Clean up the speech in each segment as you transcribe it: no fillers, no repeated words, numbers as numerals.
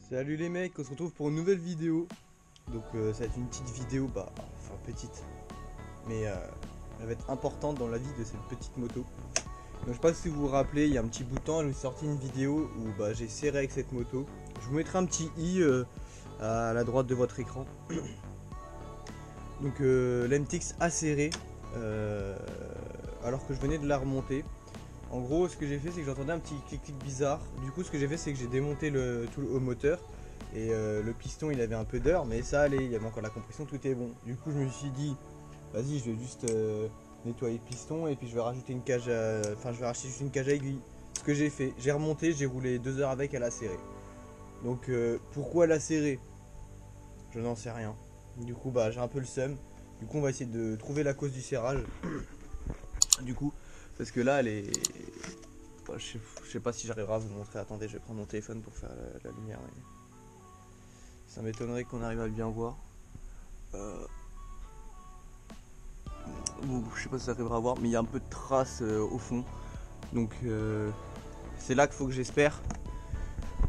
Salut les mecs, on se retrouve pour une nouvelle vidéo. Donc ça va être une petite vidéo, enfin petite, mais elle va être importante dans la vie de cette petite moto. Donc je sais pas si vous vous rappelez, il y a un petit bout de temps, je me suis sorti une vidéo où j'ai serré avec cette moto. Je vous mettrai un petit i à la droite de votre écran. Donc l'MTX a serré alors que je venais de la remonter. En gros, ce que j'ai fait, c'est que j'entendais un petit clic-clic bizarre. Du coup, ce que j'ai fait, c'est que j'ai démonté tout le haut moteur. Et le piston, il avait un peu d'heure, mais ça allait, il y avait encore la compression, tout est bon. Du coup, je me suis dit, vas-y, je vais juste nettoyer le piston et puis je vais rajouter une cage enfin, je vais racheter juste une cage à aiguille. Ce que j'ai fait, j'ai remonté, j'ai roulé 2 heures avec, elle a serré. Donc, pourquoi elle a serré? Je n'en sais rien. Du coup, j'ai un peu le seum. Du coup, on va essayer de trouver la cause du serrage. Du coup, parce que là, elle est... je sais pas si j'arriverai à vous montrer. Attendez, je vais prendre mon téléphone pour faire la lumière. Mais... ça m'étonnerait qu'on arrive à bien voir. Bon, je sais pas si ça arrivera à voir, mais il y a un peu de traces au fond. Donc c'est là qu'il faut que j'espère.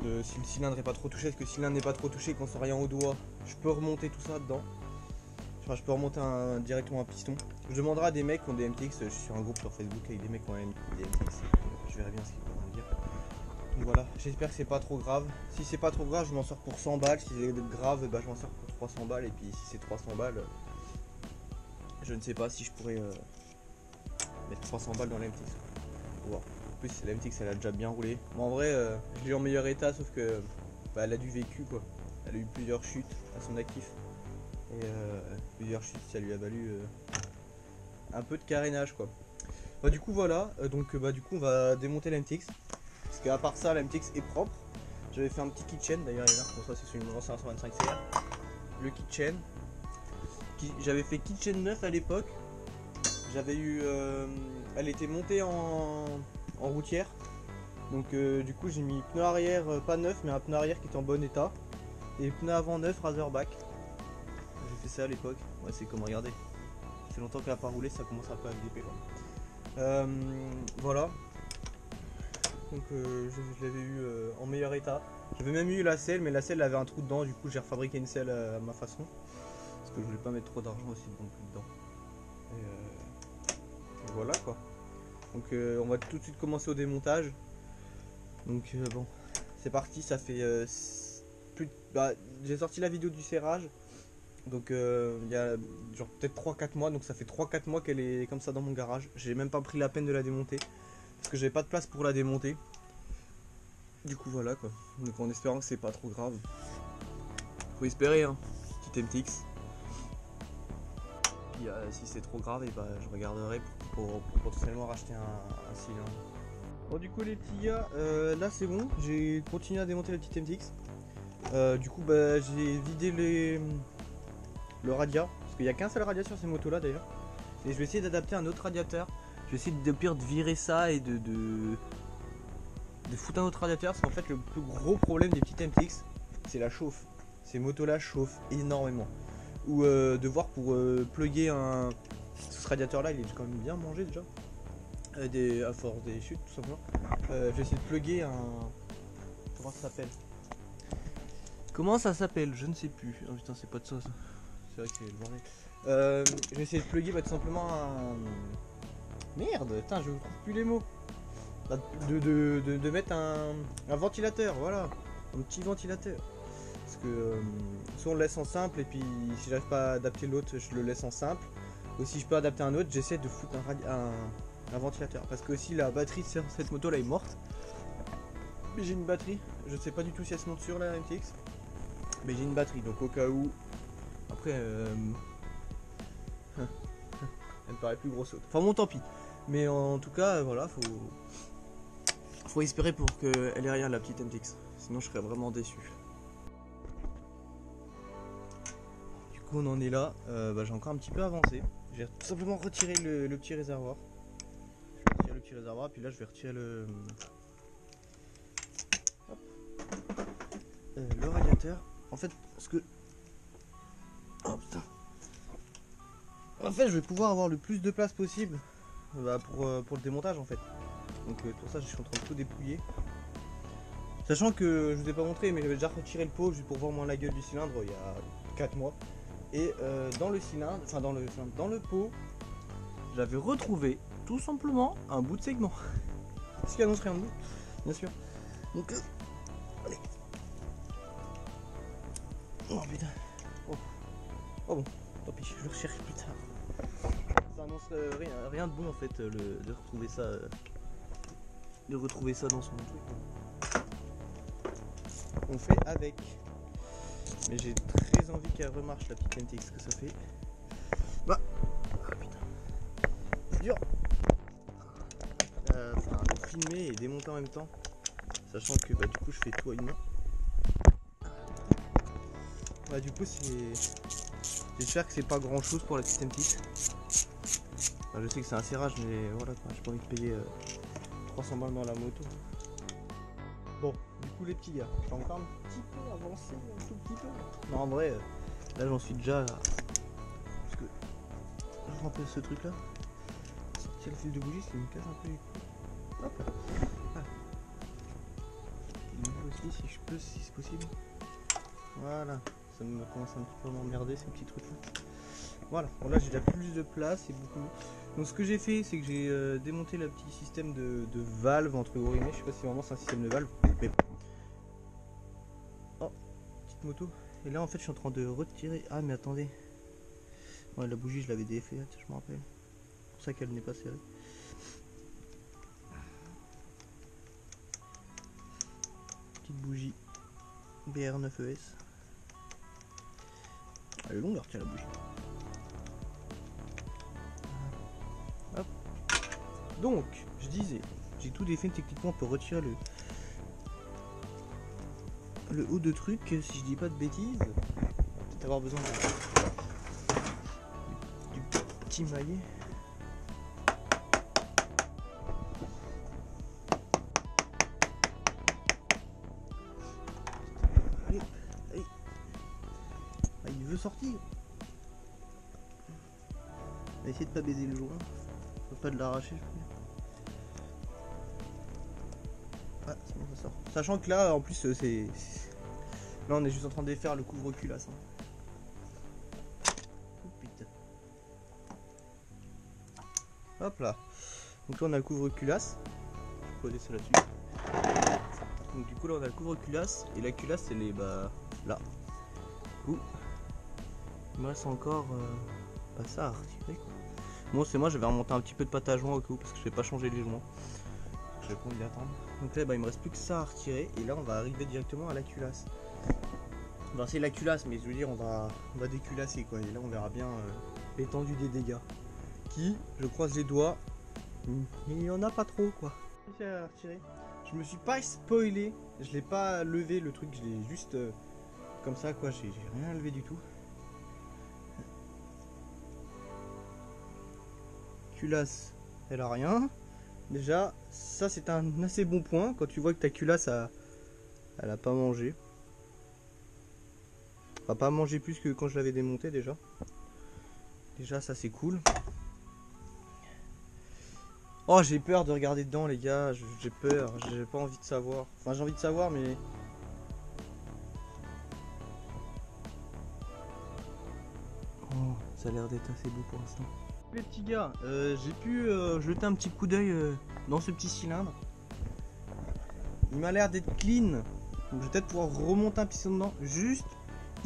Si le cylindre n'est pas trop touché, parce que le cylindre n'est pas trop touché, qu'on sent rien au doigt, je peux remonter tout ça dedans. Enfin, je peux remonter directement un piston. Je demanderai à des mecs qui ont des MTX. Je suis sur un groupe sur Facebook avec des mecs qui ont des MTX. Je verrai bien ce qu'ils pourront me dire. Donc voilà, j'espère que c'est pas trop grave. Si c'est pas trop grave, je m'en sors pour 100 balles. Si c'est grave, je m'en sors pour 300 balles. Et puis si c'est 300 balles, je ne sais pas si je pourrais mettre 300 balles dans l'MTX. Faut voir. En plus, l'MTX elle a déjà bien roulé. Mais en vrai, je l'ai en meilleur état, sauf que elle a du vécu quoi. Elle a eu plusieurs chutes à son actif. Et plusieurs chutes, ça lui a valu un peu de carénage quoi. Du coup voilà, du coup on va démonter la MTX. Parce qu'à part ça, la MTX est propre. J'avais fait un petit kitchen, d'ailleurs il est là, pour ça c'est sur une 525 CR. Le kitchen. J'avais fait kitchen neuf à l'époque. J'avais eu... elle était montée en routière. Donc du coup j'ai mis pneu arrière, pas neuf, mais un pneu arrière qui était en bon état. Et pneu avant neuf, Razorback. J'ai fait ça à l'époque. Ouais, c'est comme regarder. Ça fait longtemps qu'elle n'a pas roulé, ça commence un peu à me déper. Voilà. Donc je l'avais eu en meilleur état. J'avais même eu la selle, mais la selle avait un trou dedans. Du coup j'ai refabriqué une selle à ma façon. Parce que je voulais pas mettre trop d'argent aussi dedans. Et voilà quoi. Donc on va tout de suite commencer au démontage. Donc bon, c'est parti. Ça fait j'ai sorti la vidéo du serrage. Donc il y a genre peut-être 3-4 mois, donc ça fait 3-4 mois qu'elle est comme ça dans mon garage. J'ai même pas pris la peine de la démonter, parce que j'avais pas de place pour la démonter. Du coup voilà quoi, donc en espérant que c'est pas trop grave. Faut espérer hein, petite MTX. Puis si c'est trop grave, et je regarderai pour potentiellement racheter un cylindre. Bon du coup les petits gars, là c'est bon, j'ai continué à démonter la petite MTX. Du coup j'ai vidé le radiateur, parce qu'il n'y a qu'un seul radiateur sur ces motos là d'ailleurs. Et je vais essayer d'adapter un autre radiateur. Je vais essayer de pire de virer ça et de foutre un autre radiateur, parce qu'en fait le plus gros problème des petites MTX c'est la chauffe. Ces motos là chauffent énormément. Ou devoir pour plugger ce radiateur là, il est quand même bien mangé déjà. À force des chutes tout simplement. Je vais essayer de plugger un... Comment ça s'appelle? Comment ça s'appelle? Je ne sais plus. Oh putain, c'est pas de ça. C'est vrai que c'est le bordel. Je vais essayer de plugger tout simplement un... Merde, putain, je ne trouve plus les mots. De mettre un ventilateur, voilà. Un petit ventilateur. Parce que soit on le laisse en simple, et puis si j'arrive pas à adapter l'autre, je le laisse en simple. Ou si je peux adapter un autre, j'essaie de foutre un ventilateur. Parce que aussi la batterie de cette moto là est morte. Mais j'ai une batterie. Je sais pas du tout si elle se monte sur la MTX. Mais j'ai une batterie, donc au cas où. Après, elle me paraît plus grosse. Enfin bon, tant pis. Mais en tout cas, voilà, faut espérer pour qu'elle ait rien la petite MTX. Sinon, je serais vraiment déçu. Du coup, on en est là. J'ai encore un petit peu avancé. J'ai tout simplement retiré le petit réservoir. Je vais retirer le petit réservoir, puis là, je vais retirer le radiateur. En fait, parce que... Oh putain. En fait, je vais pouvoir avoir le plus de place possible pour le démontage en fait. Donc pour ça, je suis en train de tout dépouiller. Sachant que je vous ai pas montré, mais j'avais déjà retiré le pot juste pour voir moins la gueule du cylindre il y a 4 mois. Et dans le cylindre, enfin dans le pot, j'avais retrouvé tout simplement un bout de segment. Ce qui annonce rien de nous, bien sûr. Donc, allez. Oh putain. Oh bon, tant pis, je le recherche plus tard. Ça annonce rien de bon en fait, de retrouver ça dans son truc. On fait avec. Mais j'ai très envie qu'elle remarche la petite MTX que ça fait. Bah, ah putain, c'est dur. Enfin, de filmer et démonter en même temps, sachant que bah, du coup je fais tout à une main. Bah du coup j'espère que c'est pas grand chose pour la petite MTX. Enfin, je sais que c'est un serrage, mais voilà quoi, j'ai pas envie de payer 300 balles dans la moto. Bon, du coup les petits gars, je suis encore un petit peu avancé, un tout petit peu. Non en vrai, là j'en suis déjà là. Parce que je remplis ce truc là. Sortir le fil de bougie, c'est me casse un peu les couilles. Hop là. Ah. Aussi si je peux, si c'est possible. Voilà, ça me commence un petit peu à m'emmerder ces petits trucs là. Voilà, bon là j'ai déjà plus de place et beaucoup mieux. Donc ce que j'ai fait, c'est que j'ai démonté le petit système de valve entre guillemets. Je sais pas si vraiment c'est un système de valve, mais oh, petite moto. Et là en fait je suis en train de retirer. Ah mais attendez. Ouais, la bougie je l'avais défait, je me rappelle. C'est pour ça qu'elle n'est pas serrée. Petite bougie BR9ES. Elle est longue à retirer la bougie. Hop. Donc, je disais, j'ai tout défait techniquement pour retirer le haut de truc, si je dis pas de bêtises. On va peut-être avoir besoin du petit maillet. Allez, allez. Ah, il veut sortir. On va essayer de pas baiser le joint. Faut pas de l'arracher, je veux dire. Ah, c'est bon, ça sort. Sachant que là, en plus, c'est... Là, on est juste en train de défaire le couvre-culasse. Oh putain. Hop là. Donc là, on a le couvre-culasse. Je peux poser ça là-dessus. Donc du coup, là, on a le couvre-culasse. Et la culasse, elle est bah là. Du coup, il me reste encore ça à retirer, quoi. Bon, c'est moi, je vais remonter un petit peu de pâte à joint au cas où, parce que je vais pas changer les joints. Je vais pas envie d'attendre. Donc là, bah, il me reste plus que ça à retirer. Et là, on va arriver directement à la culasse. Enfin, c'est la culasse, mais je veux dire, on va déculasser, quoi. Et là, on verra bien l'étendue des dégâts. Qui, je croise les doigts, il n'y en a pas trop, quoi. À retirer. Je me suis pas spoilé. Je l'ai pas levé le truc. Je l'ai juste comme ça, quoi. J'ai rien levé du tout. Culasse, elle a rien. Déjà, ça c'est un assez bon point quand tu vois que ta culasse elle a pas mangé. Elle a pas mangé plus que quand je l'avais démonté déjà. Déjà ça c'est cool. Oh, j'ai peur de regarder dedans les gars, j'ai peur, j'ai pas envie de savoir. Enfin j'ai envie de savoir mais... Oh, ça a l'air d'être assez beau pour l'instant. Les petits gars, j'ai pu jeter un petit coup d'œil dans ce petit cylindre. Il m'a l'air d'être clean. Donc je vais peut-être pouvoir remonter un piston dedans. Juste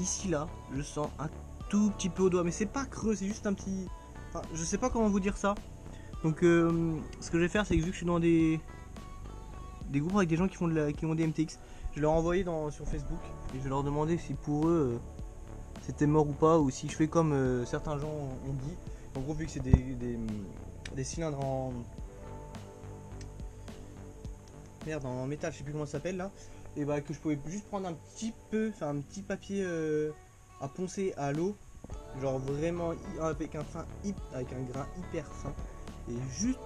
ici là, je sens un tout petit peu au doigt. Mais c'est pas creux, c'est juste un petit... Enfin, je sais pas comment vous dire ça. Donc ce que je vais faire, c'est que vu que je suis dans des groupes avec des gens qui font des MTX, je vais leur envoyer sur Facebook. Et je vais leur demander si pour eux c'était mort ou pas. Ou si je fais comme certains gens ont dit. En gros, vu que c'est des cylindres en... Merde, en métal, je sais plus comment ça s'appelle là. Et bah que je pouvais juste prendre un petit peu, enfin un petit papier à poncer à l'eau. Genre vraiment avec un grain hyper fin. Et juste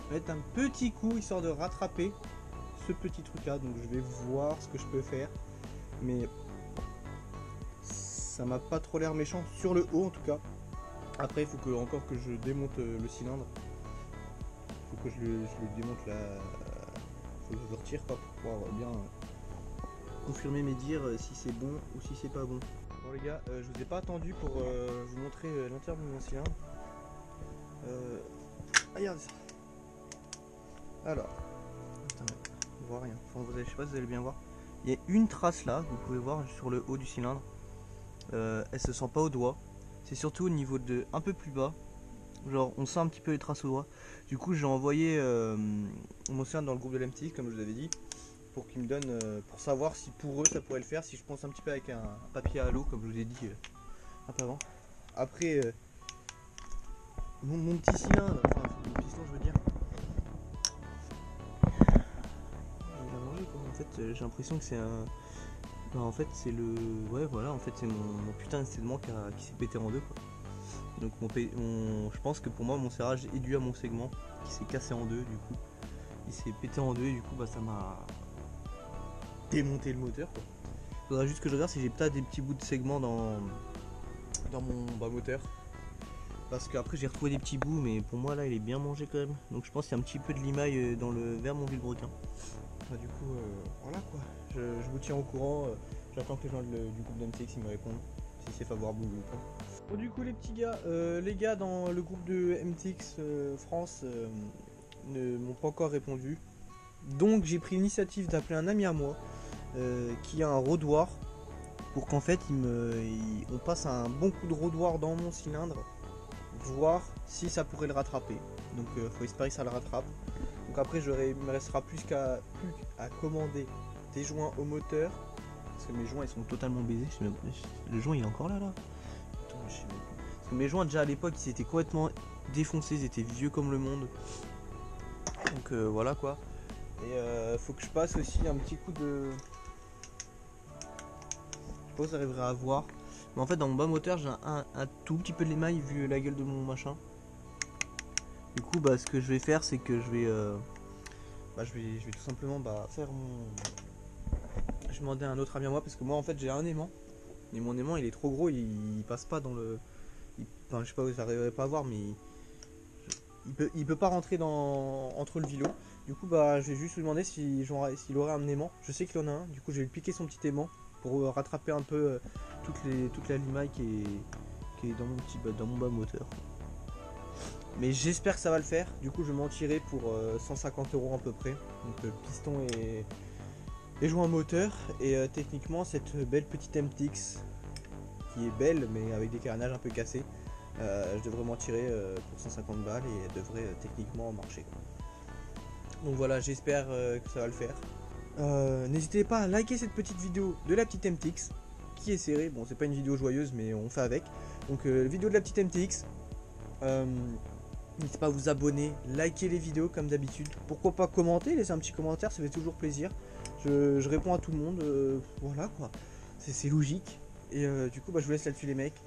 mettre un petit coup histoire de rattraper ce petit truc là. Donc je vais voir ce que je peux faire. Mais ça m'a pas trop l'air méchant sur le haut en tout cas. Après il faut encore que je démonte le cylindre. Il faut que je le démonte là. Faut que je le retire pas pour pouvoir bien confirmer mes dires si c'est bon ou si c'est pas bon. Bon les gars, je vous ai pas attendu pour vous montrer l'intérieur de mon cylindre. Regardez ça. Alors, putain, on voit rien. Enfin, je sais pas si vous allez bien voir. Il y a une trace là, vous pouvez voir sur le haut du cylindre. Elle se sent pas au doigt. C'est surtout au niveau de un peu plus bas. Genre on sent un petit peu les traces au doigt. Du coup j'ai envoyé mon cylindre dans le groupe de l'MTX comme je vous avais dit. Pour qu'ils me donnent, pour savoir si pour eux ça pourrait le faire. Si je pense un petit peu avec un papier à l'eau comme je vous ai dit un peu avant. Après mon petit cylindre, enfin mon piston je veux dire. Il a mangé quoi. En fait j'ai l'impression que c'est un... Ben, en fait c'est le... Ouais voilà en fait c'est mon putain d'instrument qui s'est pété en deux quoi. Donc je pense que pour moi mon serrage est dû à mon segment qui s'est cassé en deux du coup. Il s'est pété en deux et du coup bah ça m'a démonté le moteur quoi. Faudra juste que je regarde si j'ai peut-être des petits bouts de segment dans mon bas moteur. Parce qu'après j'ai retrouvé des petits bouts mais pour moi là il est bien mangé quand même. Donc je pense qu'il y a un petit peu de limaille vers mon vilebrequin. Bah, du coup voilà quoi. Je vous tiens au courant. J'attends que les gens du groupe d'MTX me répondent si c'est favorable ou pas. Bon du coup les petits gars, les gars dans le groupe de MTX France ne m'ont pas encore répondu. Donc j'ai pris l'initiative d'appeler un ami à moi qui a un rodoir pour qu'en fait on passe un bon coup de rodoir dans mon cylindre, voir si ça pourrait le rattraper. Donc faut espérer que ça le rattrape. Donc après il me restera plus qu'à commander des joints au moteur. Parce que mes joints ils sont totalement baisés. Le joint il est encore là. Attends, je sais même plus. Parce que mes joints déjà à l'époque ils étaient complètement défoncés, ils étaient vieux comme le monde. Donc voilà quoi. Et faut que je passe aussi un petit coup de... Je sais pas si j'arriverai à voir. Mais en fait dans mon bas moteur j'ai un tout petit peu de l'émail vu la gueule de mon machin. Du coup bah ce que je vais faire c'est que je vais tout simplement faire mon... Je vais demander à un autre ami à moi parce que moi en fait j'ai un aimant. Mais mon aimant il est trop gros, il passe pas dans le... Enfin je sais pas, j'arriverai pas à voir mais... Il peut pas rentrer entre le vilo. Du coup bah je vais juste lui demander s'il aurait un aimant. Je sais qu'il en a un, du coup je vais lui piquer son petit aimant pour rattraper un peu toute la limaille qui est dans mon bas moteur. Mais j'espère que ça va le faire. Du coup je vais m'en tirer pour 150 € à peu près. Donc piston et joint moteur. Et techniquement cette belle petite MTX qui est belle mais avec des carénages un peu cassés, je devrais m'en tirer pour 150 balles et elle devrait techniquement marcher. Donc voilà, j'espère que ça va le faire. N'hésitez pas à liker cette petite vidéo de la petite MTX qui est serrée. Bon, c'est pas une vidéo joyeuse, mais on fait avec. Donc, vidéo de la petite MTX. N'hésitez pas à vous abonner, liker les vidéos comme d'habitude. Pourquoi pas commenter, laisser un petit commentaire, ça fait toujours plaisir. Je réponds à tout le monde. Voilà quoi, c'est logique. Et du coup, bah, je vous laisse là-dessus, les mecs.